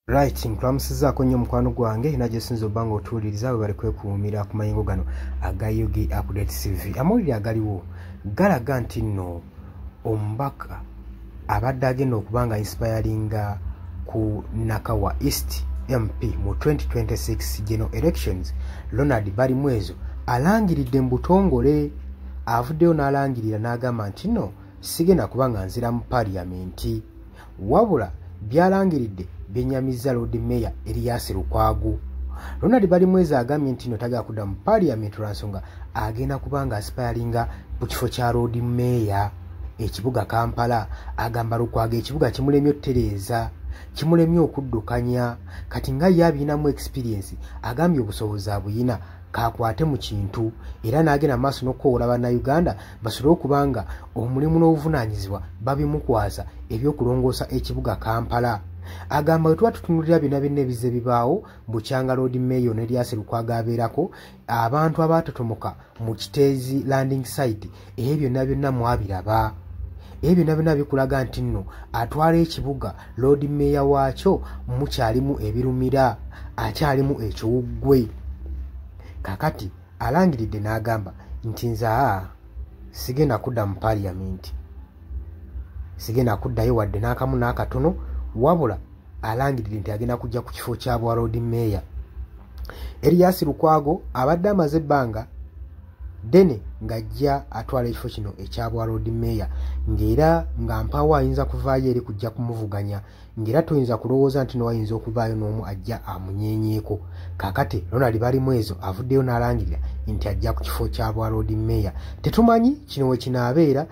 Right, nkulamusizaako nnyo mukwano gwange najjo sinza obbanga otuwuliriza bwe bali kwekuumira ku mayingo gano aga Yugi Update TV. Amawulire agaliwo galaga nti nno omubaka abadde agenda okuba nga inspiringa ku Nakawa East MP mu 2026 general elections, Ronald Barimwezo alangiridde mu butongole. Avuddeyo n'alangirira n'agamba nti nno sigenda kuba nga nzira mu parliamenti, wabula byalangiridde byenyamizza Lord Mayor Erias Lukwago. Ronald Barimwezo agambye nti nno tagala kudda mu parliament lwansonga agenda kuba nga aspiringa ku kifo kya Lord Mayor ekibuga Kampala. Agamba Lukwago ekibuga kimulemye otereeza, kimulemye okuddukanya, kati nga ye abinamu experience agambye obusobozi abuyina kakwate mu kintu era n'agenda maaso n'okukoola bannayuganda basobole okubanga omulimu n'obuvunaanyizibwa babimukwasa ebyokulongoosa ekibuga Kampala. Agamba bwe tuba tutunulira byonna byonna ebize bibaawo bukyanga Lord Mayor n'Erias Lukwago abeerako, abantu abaatotomoka mu Kiteezi landing site ebyo byonna byonna mwabiraba. Ebyo byonna byonna bikulaga nti nno atwala ekibuga Lord Mayor waakyo mukyalimu ebirumira, akyalimu ekiwuggwe. Kakati alangiridde n'agamba nti nze sigenda kudda mu parliament, sigenda kuddayo wadde n'akamu n'akatono, wabula alangiridde nti agenda kujja ku kifo kya bwa Lord Mayor. Erias Lukwago abadde amaze ebbanga ddene ng'ajja atwala ekifo kino ekya bwa Lord Mayor, ng'era nga mpawo ayinza kuvaayo eri kujja kumuvuganya, ng'era toyinza kulowooza nti n'oyinza okuvaayo n'omu ajja amunyenyeeko. Kakati Ronald Barimwezo avuddeyo n'alangirira nti ajja ku kifo kya bwa Lord Mayor. Tetumanyi kino we kinaabeera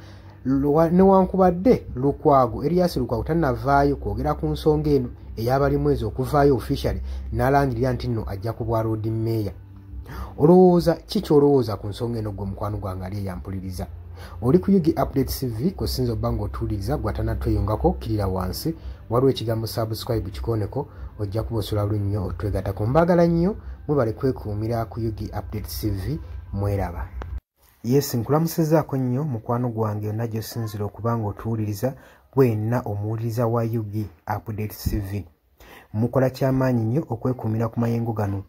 newankubadde Lukwago Erias Lukwago tannavaayo kwogera ku nsonga eno eya Barimwezo okuvaayo officially n'alangirira nti nno ajja ku bwa Lord Mayor. Olowooza ki kyolowooza ku nsonga eno gwe mukwano gwange ali eyampuliriza? Oli ku Yugi Update TV kusinza obba ng'otuwuliriza gwatanatweyongako kirira wansi waliwo ekigambo subscribe kikooneko ojja kuba osula bulungi nnyo otwegattako. Mbaagala nnyo mwebale kwekuumira ku Yugi Update TV, mweraba. Yes, nkulamusizaako nnyo mukwano gwange yonna gy'osinzira okuba ng'otuwuliriza gwenna omuwuliriza wa Yugi Update TV. Mukola kyamaanyi nnyo okwekuumira ku mayengo gano.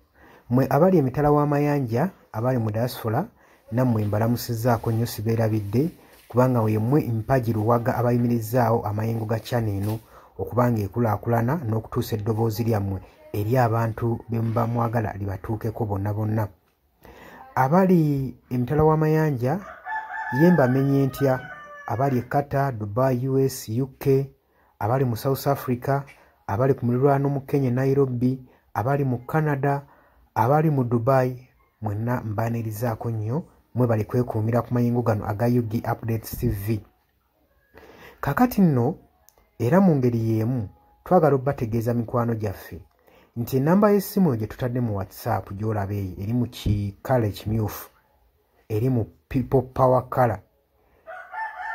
Mwe abali emitala w'amayanja abali mu diaspora nammwe mbalamusizaako nnyo sibeerabidde kubanga wemmwe mpagi luwaga abayimirizzaawo amayengo ga channel eno okubanga ekulaakulana n'okutuusa eddoboozi lyammwe eri abantu be muba mwagala libatuukeko bonna bonna. Abali emitala w'amayanja ye mbamenye ntya abali e Qatar, Dubai, US, UK, abali mu South Africa, abali ku muliraano mu Kenya Nairobi, abali mu Canada, abali mu Dubai, mwenna mbaanirizaako nnyo mwe bali kwekuumira ku mayengo gano aga Yugi Update TV. Kakati nno era mu ngeri y'emu twagala obbategeeza mikwano gyaffe nti enamba y'essimu gye tutadde mu WhatsApp gy'olaba eyo eri mu kikala ekimyufu, eri mu people power color,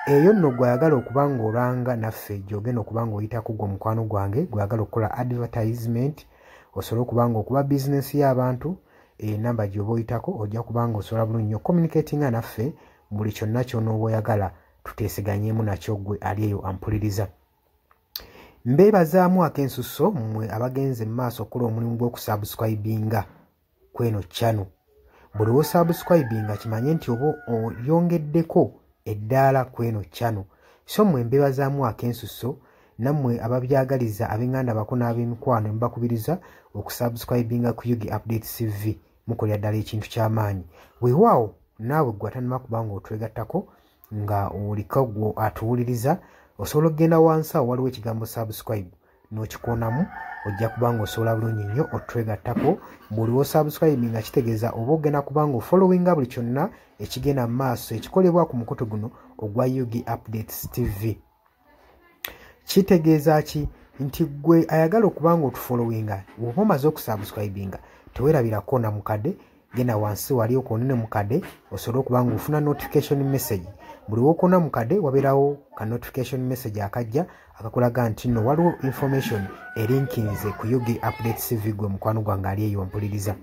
eyo nno gwayagala okuba ng'olanga naffe gy'ogenda okuba ng'oyitako gwe mukwano gwange gwayagala okukola advertisement osobola okuba ng'okuba bizinesi y'abantu. Enamba gy'oba oyitako ojja kuba ng'osobola bulungi nnyo communicatinga naffe buli kyonna ky'onooba oyagala tuteeseganyeemu nakyo gwe ali eyo ampuliriza. Mbeebazaamu ak'ensusso mmwe abagenze mu maaso okukola omulimu gw'okusubscribinga kweno channel. Buli w'osubscribinga kimanye nti oba oyongeddeko eddaala kweno channel. So mmwe mbeebazaamu ak'ensusso nammwe ababyagaliza ab'enganda bako n'ab'emikwano mbakubiriza okusubscribinga ku Yugi Update TV, mukolera ddala ekintu ky'amaanyi. Weewaawo naawe gwe atannaba kuba ng'otwegattako nga oliko gwe atuwuliriza osobola okugenda wansi awo waliwo ekigambo subscribe n'okikoonamu ojja kuba ng'osobola bulungi nnyo otwegattako. Buli w'osubscribinga kitegeeza oba ogenda kuba ng'ofollowinga buli kyonna ekigenda mu maaso ekikolebwa ku mukutu guno ogwa Yugi Updates TV. Kitegeeza ki? Nti gwe ayagala okuba ng'otufollowinga bw'oba omaze okusubscribinga teweerabirako na mukadde, genda wansi wali okoonene mukadde osobole okuba ng'ofuna notification message. Buli w'okoona mukadde wabeerawo ka notification message akajja akakulaga nti nno waliwo information erinkinze ku Yugi Update TV gwe mukwano gwange ali eyo mpuliriza.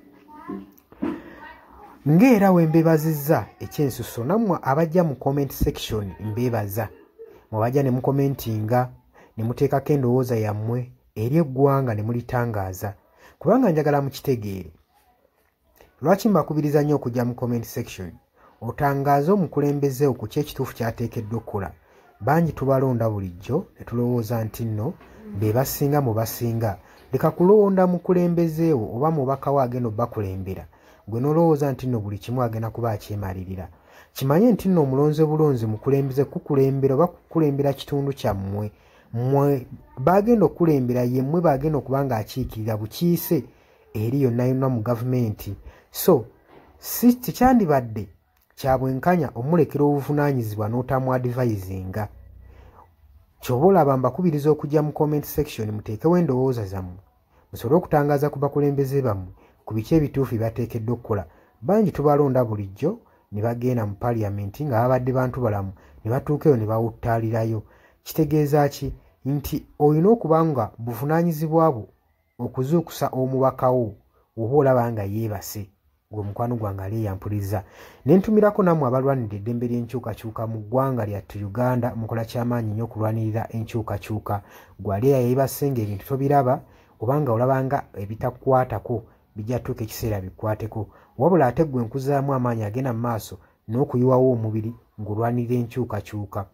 Ng'era we mbeebazizza ekyensusso nammwe abajja mu comment section mbeebaza. Mwabajja ne mukomentinga ne muteekako endowooza yammwe eri eggwanga ne mulitangaaza kubanga njagala mukitegeere. Lwaki mbakubiriza nnyo okujja mu comment section otangaaze omukulembeze ku kyekituufu kyateekeddwa okukola. Bangi tubalonda bulijjo ne tulowooza nti nno be basinga mu basinga. Leka kulonda mukulembeze wo oba mubaka wo agenda obbakulembera gwe nolowooza nti nno buli kimu agenda kuba akyemalirira. Kimanye nti nno omulonze bulonzi mukulembeze kukulembera oba kukulembera kitundu kyammwe. Mmwe bagenda okukulembera yemmwe bagenda okuba nga akiikirira bukiise eri yonna yonna mu gavumenti. So si tekyandibadde kya bwenkanya omulekera obuvunaanyizibwa n'otamu advisinga. Ky'oba olaba mbakubiriza okujja mu comment section muteekewo endowooza zammwe musobole okutangaaza ku bakulembeze bammwe ku biki ebituufu byateekeddwa okukola. Bangi tubalonda bulijjo ne bagenda mu parliament nga babadde bantu balamu ne batuukeyo ne bawuttaalirayo. Kitegeeza ki? Nti olina okuba nga buvunaanyizibwa bwo okuzuukusa omubaka wo oba olaba nga yeebase gwe mukwano gwange aleeyampuliza. Ne ntumirako nammwe abalwanira eddembe ly'enkyukakyuka mu ggwanga lyattu Uganda mukola kyamaanyi nnyo okulwanirira enkyukakyuka. Gwali yeebase ng'ebintu tobiraba obanga olabanga ebitakukwatako bijja tuuka ekiseera bikwateko. Wabula ate gwe nkuzaamu amaanyi agenda mu maaso n'okuyiwawo omubiri ng'olwanirira enkyukakyuka.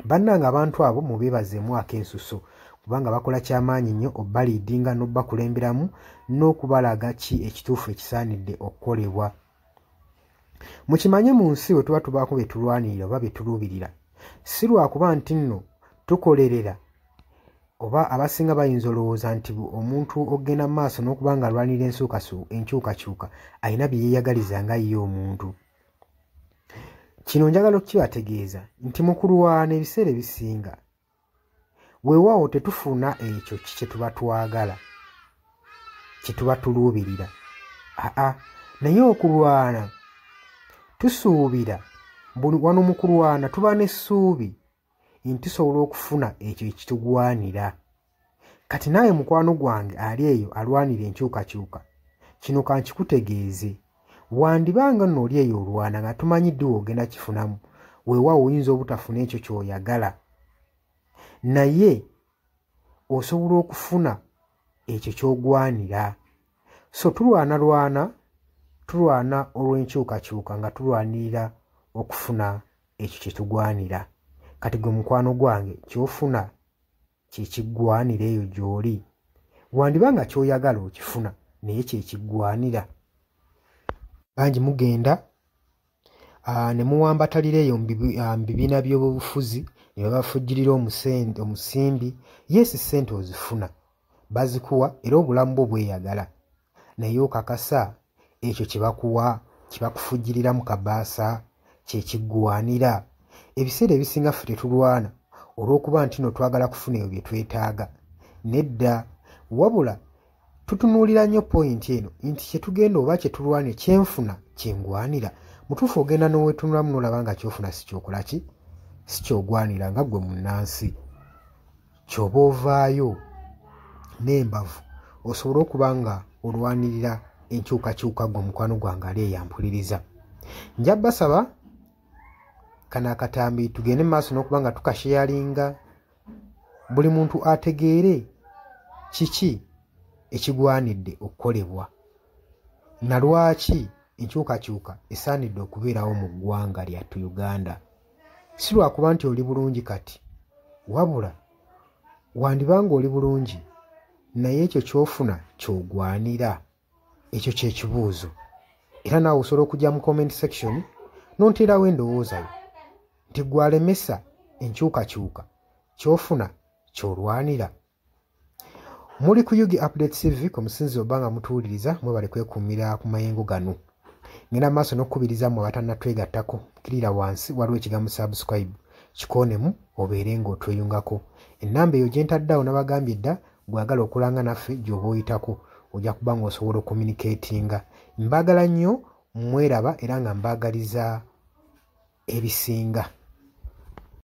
Bannanga abantu abo mubeebazeemu ak'ensuso kubanga bakola kyamaanyi nnyo obbaliidinga n'obbakulemberamu n'okubalaga ki ekituufu ekisaanidde okukolebwa. Mukimanye mu nsi bwe tuba tubaako bye tulwanirira oba bye tuluubirira si lwakuba nti nno tukolerera oba abasinga bayinza olowooza nti omuntu ogenda mu maaso n'okuba nga alwanirira enkyukakyuka alina bye yeeyagaliza nga ye omuntu. Kino njagala okukibategeeza nti mu kulwana ebiseera ebisinga weewaawo tetufuna ekyo kye tuba twagala kye tuba tuluubirira. Naye okulwana tusuubira wano mu kulwana tuba n'essuubi nti tusobola okufuna ekyo ekitugwanira. Kati naawe mukwano gwange ali eyo alwanira enkyukakyuka kino kankikutegeeze wandibanga nno oli eyo olwana nga tumanyiddwe ogenda kifunamu weewaawo oyinza obutafuna ekyo ky'oyagala naye osobola okufuna ekyo ky'ogwanira. So tulwana olw'enkyukakyuka nga tulwanirira okufuna ekyo kye tugwanira. Kati gwe mukwano gwange ky'ofuna kye kiggwanira eyo gy'oli wandibanga ky'oyagala okifuna naye kye kiggwanira. Bangi mugenda ne muwambatalira eyo mu bibiina by'obufuzi ne babafujjirira omusimbi. Yes, ssente ozifuna bazikuwa era obulamu bwo bweyagala naye okakasa ekyo kye bakuwa kye bakufujjirira mu kabaasa kye kiggwanira. Ebiseera ebisinga ffe tetulwana olw'okuba nti no twagala kufuna ebyo bye twetaaga. Nedda, wabula tutunuulira nnyo pointi eno nti kye tugenda oba kye tulwanira kyenfuna kyengwanira. Mutuufu ogenda n'oweetunulamu n'olaba nga kyofuna si kyokola ki si kyogwanira nga ggwe munnansi. Ky'oba ovaayo n'embavu osobola okuba nga olwanirira enkyukakyuka gwe mukwano gwange aleeyampuliriza. Nja basaba kano akatambi tugende mu maaso n'okuba nga tukasheyalinga buli muntu ategeere kiki ekigwanidde okukolebwa na lwaki enkyukakyuka esaanidde okubeerawo mu ggwanga lyattu Uganda. Si lwakuba nti oli bulungi kati wabula wandibanga oli bulungi naye ekyo ky'ofuna ky'ogwanira. Ekyo kye kibuuzo era naawe osobola okujja mu comment section n'onteerawo endowooza yo nti gwalemesa enkyukakyuka ky'ofuna ky'olwanira. Muli ku Yugi Update TV ku musinzi oba nga mutuwuliriza mwebale kwekuumira ku mayengo gano. Ngenda maaso n'okukubiriza mmwe abatannatwegattako kirira wansi waliwo ekigambo subscribe kikoonemu obeere ng'otweyungako. Ennamba eyo gye ntaddeawo nabagambye dda gwagala okulanga naffe gy'oba oyitako ojja kuba ng'osobola okommunikatinga. Mbaagala nnyo mweraba era nga mbaagaliza ebisinga.